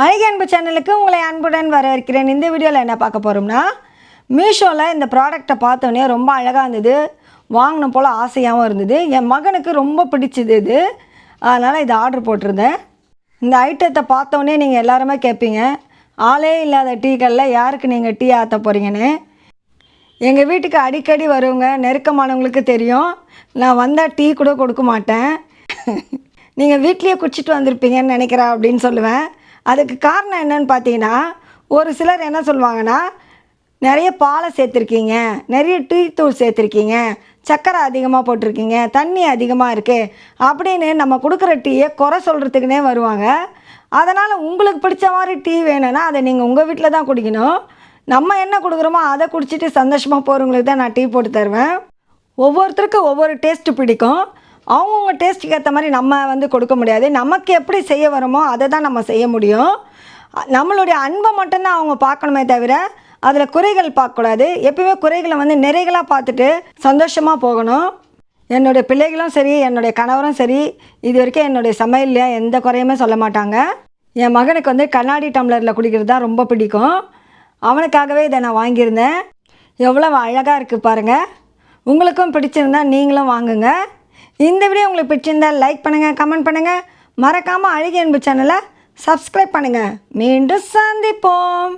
அழகிய அன்பு சேனலுக்கு உங்களை அன்புடன் வரவேற்கிறேன். இந்த வீடியோவில் என்ன பார்க்க போகிறோம்னா, மீஷோவில் இந்த ப்ராடக்டை பார்த்தோன்னே ரொம்ப அழகாக இருந்தது, வாங்கின போல் ஆசையாகவும் இருந்தது. என் மகனுக்கு ரொம்ப பிடிச்சது இது, அதனால் இதை ஆர்டர் போட்டிருந்தேன். இந்த ஐட்டத்தை பார்த்தோன்னே நீங்கள் எல்லாருமே கேட்பீங்க, ஆளே இல்லாத டீகளில் யாருக்கு நீங்கள் டீ ஆற்ற போகிறீங்கன்னு. எங்கள் வீட்டுக்கு அடிக்கடி வருவங்க நெருக்கமானவங்களுக்கு தெரியும், நான் வந்தால் டீ கூட கொடுக்க மாட்டேன். நீங்கள் வீட்லேயே குடிச்சிட்டு வந்திருப்பீங்கன்னு நினைக்கிறேன் அப்படின்னு சொல்லுவேன். அதுக்கு காரணம் என்னன்னு பார்த்தீங்கன்னா, ஒரு சிலர் என்ன சொல்லுவாங்கன்னா, நிறைய பாலை சேர்த்துருக்கீங்க, நிறைய டீ தூள் சேர்த்துருக்கீங்க, சர்க்கரை அதிகமாக போட்டிருக்கீங்க, தண்ணி அதிகமாக இருக்குது அப்படின்னு நம்ம கொடுக்குற டீயை குறை சொல்கிறதுக்குனே வருவாங்க. அதனால் உங்களுக்கு பிடிச்ச மாதிரி டீ வேணும்னா அதை நீங்கள் உங்கள் வீட்டில் தான் குடிக்கணும். நம்ம என்ன கொடுக்குறோமோ அதை குடிச்சிட்டு சந்தோஷமாக போகிறவங்களுக்கு தான் நான் டீ போட்டு தருவேன். ஒவ்வொருத்தருக்கும் ஒவ்வொரு டேஸ்ட்டு பிடிக்கும். அவங்கவுங்க டேஸ்ட்டுக்கு ஏற்ற மாதிரி நம்ம கொடுக்க முடியாது. நமக்கு எப்படி செய்ய வரோமோ அதை தான் நம்ம செய்ய முடியும். நம்மளுடைய அன்பை மட்டும்தான் அவங்க பார்க்கணுமே தவிர அதில் குறைகள் பார்க்கக்கூடாது. எப்பயுமே குறைகளை நிறைகளாக பார்த்துட்டு சந்தோஷமாக போகணும். என்னுடைய பிள்ளைகளும் சரி, என்னுடைய கணவரும் சரி, இது வரைக்கும் என்னுடைய சமையலில் எந்த குறையுமே சொல்ல மாட்டாங்க. என் மகனுக்கு கண்ணாடி டம்ளரில் குடிக்கிறது தான் ரொம்ப பிடிக்கும். அவனுக்காகவே இதை நான் வாங்கியிருந்தேன். எவ்வளோ அழகாக இருக்குது பாருங்கள். உங்களுக்கும் பிடிச்சிருந்தா நீங்களும் வாங்குங்க. இந்த வீடியோ உங்களுக்கு பிடிச்சிருந்தால் லைக் பண்ணுங்கள், கமெண்ட் பண்ணுங்கள். மறக்காமல் அழகிய அன்பு சேனலை சப்ஸ்கிரைப் பண்ணுங்கள். மீண்டும் சந்திப்போம்.